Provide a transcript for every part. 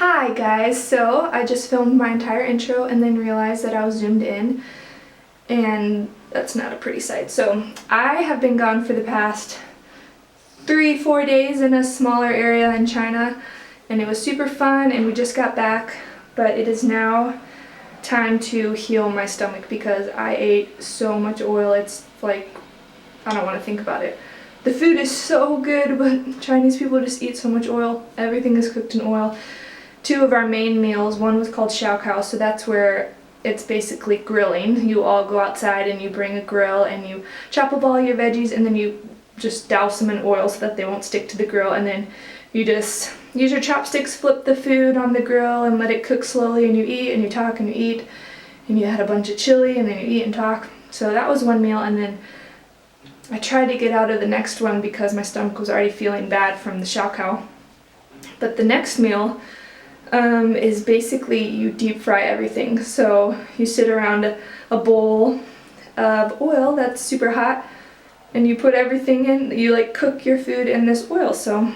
Hi guys, so I just filmed my entire intro and then realized that I was zoomed in and that's not a pretty sight. So I have been gone for the past 3-4 days in a smaller area in China and it was super fun and we just got back, but it is now time to heal my stomach because I ate so much oil. It's like, I don't want to think about it. The food is so good, but Chinese people just eat so much oil. Everything is cooked in oil. 2 of our main meals, one was called xiaokao, so that's where it's basically grilling. You all go outside and you bring a grill and you chop up all your veggies and then you just douse them in oil so that they won't stick to the grill, and then you just use your chopsticks, flip the food on the grill and let it cook slowly, and you eat and you talk and you eat and you had a bunch of chili and then you eat and talk. So that was one meal, and then I tried to get out of the next one because my stomach was already feeling bad from the xiaokao. But the next meal is basically you deep fry everything. So you sit around a bowl of oil that's super hot and you put everything in, you like cook your food in this oil. So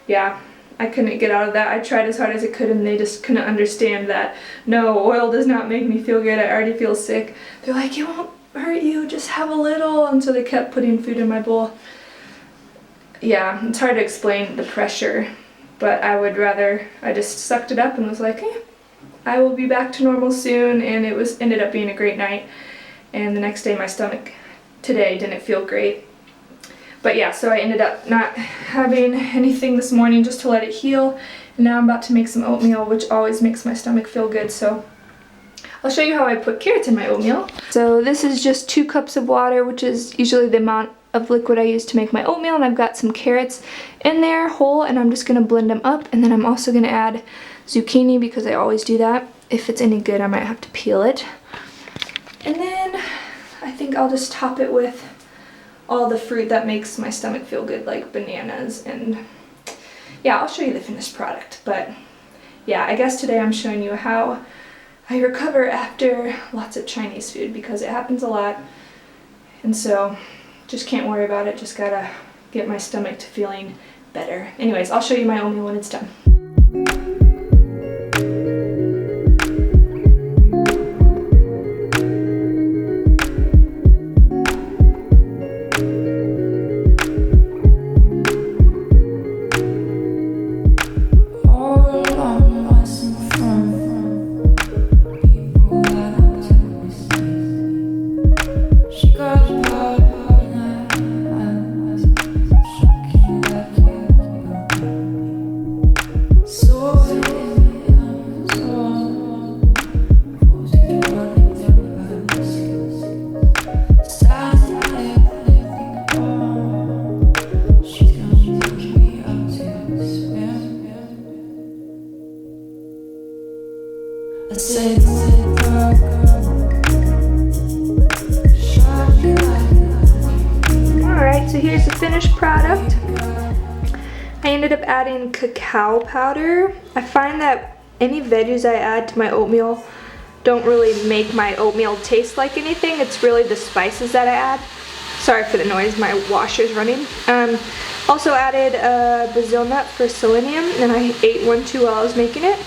yeah, I couldn't get out of that. I tried as hard as I could and they just couldn't understand that no, oil does not make me feel good. I already feel sick. They're like, it won't hurt you, just have a little. And so they kept putting food in my bowl. Yeah, it's hard to explain the pressure, but I just sucked it up and was like, I will be back to normal soon, and it ended up being a great night. And the next day my stomach today didn't feel great. But yeah, so I ended up not having anything this morning just to let it heal. And now I'm about to make some oatmeal, which always makes my stomach feel good. So I'll show you how I put carrots in my oatmeal. So this is just 2 cups of water, which is usually the amount of liquid I use to make my oatmeal, and I've got some carrots in there whole, and I'm just gonna blend them up, and then I'm also gonna add zucchini because I always do that. If it's any good, I might have to peel it. And then I think I'll just top it with all the fruit that makes my stomach feel good, like bananas, and yeah, I'll show you the finished product. But yeah, I guess today I'm showing you how I recover after lots of Chinese food because it happens a lot, and so just can't worry about it, just gotta get my stomach to feeling better. Anyways, I'll show you my oatmeal when it's done. Alright, so here's the finished product. I ended up adding cacao powder. I find that any veggies I add to my oatmeal don't really make my oatmeal taste like anything. It's really the spices that I add. Sorry for the noise, my washer's running. Also added Brazil nut for selenium, and I ate one too while I was making it.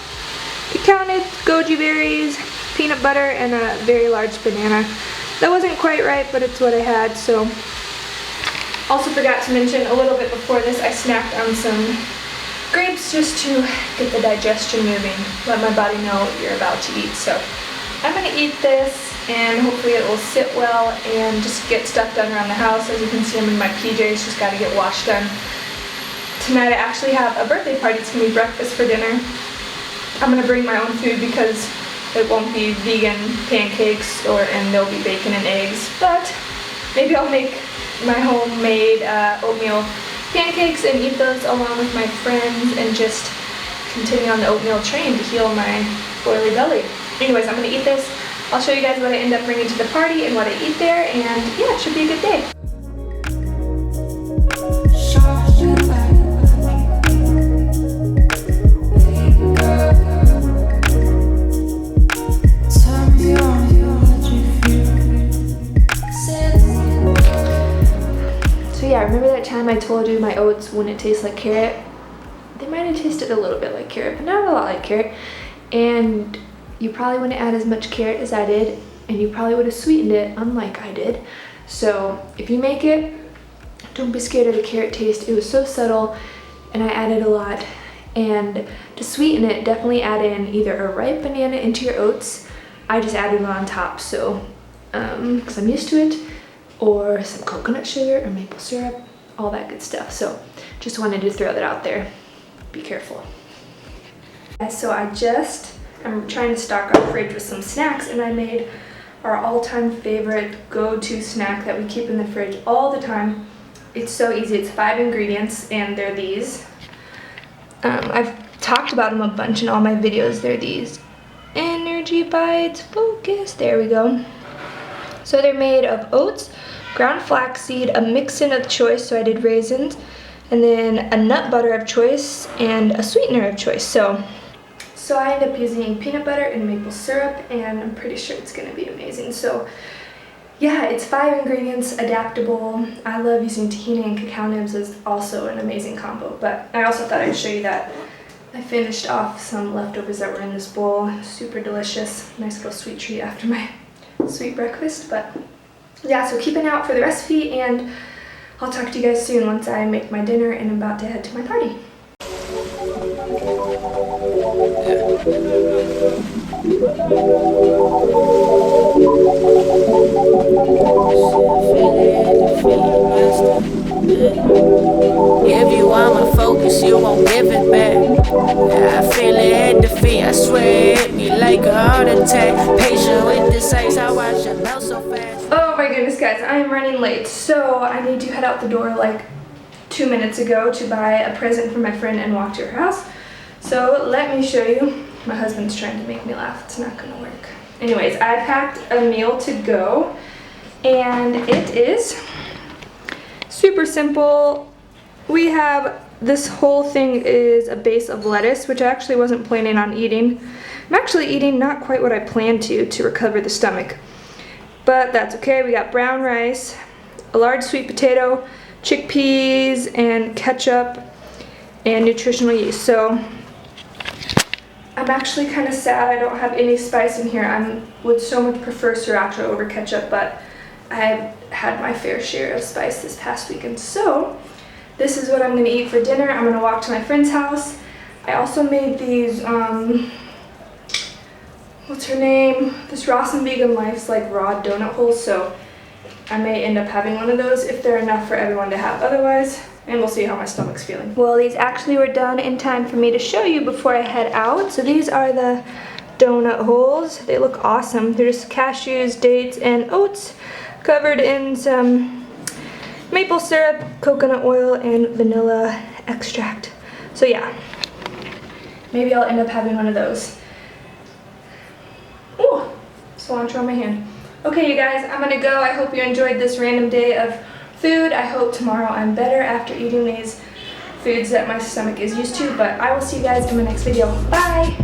It counted goji berries, peanut butter, and a very large banana. That wasn't quite right, but it's what I had. So, also forgot to mention a little bit before this, I snacked on some grapes just to get the digestion moving, let my body know what you're about to eat. So I'm gonna eat this and hopefully it will sit well and just get stuff done around the house. As you can see, I'm in my PJs, just gotta get washed done. Tonight I actually have a birthday party. It's gonna be breakfast for dinner. I'm gonna bring my own food because it won't be vegan pancakes and there'll be bacon and eggs, but maybe I'll make my homemade oatmeal pancakes and eat those along with my friends and just continue on the oatmeal train to heal my oily belly. Anyways, I'm gonna eat this. I'll show you guys what I end up bringing to the party and what I eat there, and yeah, it should be a good day. So yeah, remember that time I told you my oats wouldn't taste like carrot? they might have tasted a little bit like carrot, but not a lot like carrot. And you probably wouldn't add as much carrot as I did, and you probably would have sweetened it unlike I did. So if you make it, don't be scared of the carrot taste. It was so subtle, and I added a lot. And to sweeten it, definitely add in either a ripe banana into your oats. I just added one on top, so because I'm used to it, or some coconut sugar or maple syrup, all that good stuff. So just wanted to throw that out there. Be careful. So I'm trying to stock our fridge with some snacks, and I made our all-time favorite go-to snack that we keep in the fridge all the time. It's so easy. It's 5 ingredients, and they're these. I've talked about them a bunch in all my videos. They're these Energy Bites Focus. There we go. So they're made of oats, ground flaxseed, a mix-in of choice, so I did raisins, and then a nut butter of choice and a sweetener of choice. So I end up using peanut butter and maple syrup, and I'm pretty sure it's gonna be amazing. So yeah, it's 5 ingredients, adaptable. I love using tahini and cacao nibs as also an amazing combo, but I also thought I'd show you that I finished off some leftovers that were in this bowl. Super delicious. Nice little sweet treat after my sweet breakfast. But yeah, so keep an eye out for the recipe, and I'll talk to you guys soon once I make my dinner and I'm about to head to my party. If you want my focus, you won't give it back. I feel it at the feet, I swear it hit me like a heart attack. Patient with this ice, I watch it melt so fast. Oh my goodness, guys, I am running late, so I need to head out the door like 2 minutes ago to buy a present for my friend and walk to her house. So let me show you. My husband's trying to make me laugh. It's not gonna work. Anyways, I packed a meal to go, and it is super simple. We have, this whole thing is a base of lettuce, which I actually wasn't planning on eating. I'm actually eating not quite what I planned to recover the stomach. But that's okay. We got brown rice, a large sweet potato, chickpeas, and ketchup, and nutritional yeast. So I'm actually kind of sad I don't have any spice in here. I would so much prefer sriracha over ketchup, but I've had my fair share of spice this past weekend. So this is what I'm going to eat for dinner. I'm going to walk to my friend's house. I also made these, what's her name? This Ross and Vegan Life's like raw donut holes, so I may end up having one of those if they're enough for everyone to have. Otherwise, and we'll see how my stomach's feeling. Well, these actually were done in time for me to show you before I head out. So these are the donut holes. They look awesome. They're just cashews, dates, and oats covered in some maple syrup, coconut oil, and vanilla extract. So yeah, maybe I'll end up having one of those. Ooh, cilantro on my hand. Okay, you guys, I'm gonna go. I hope you enjoyed this random day of food. I hope tomorrow I'm better after eating these foods that my stomach is used to, but I will see you guys in my next video. Bye!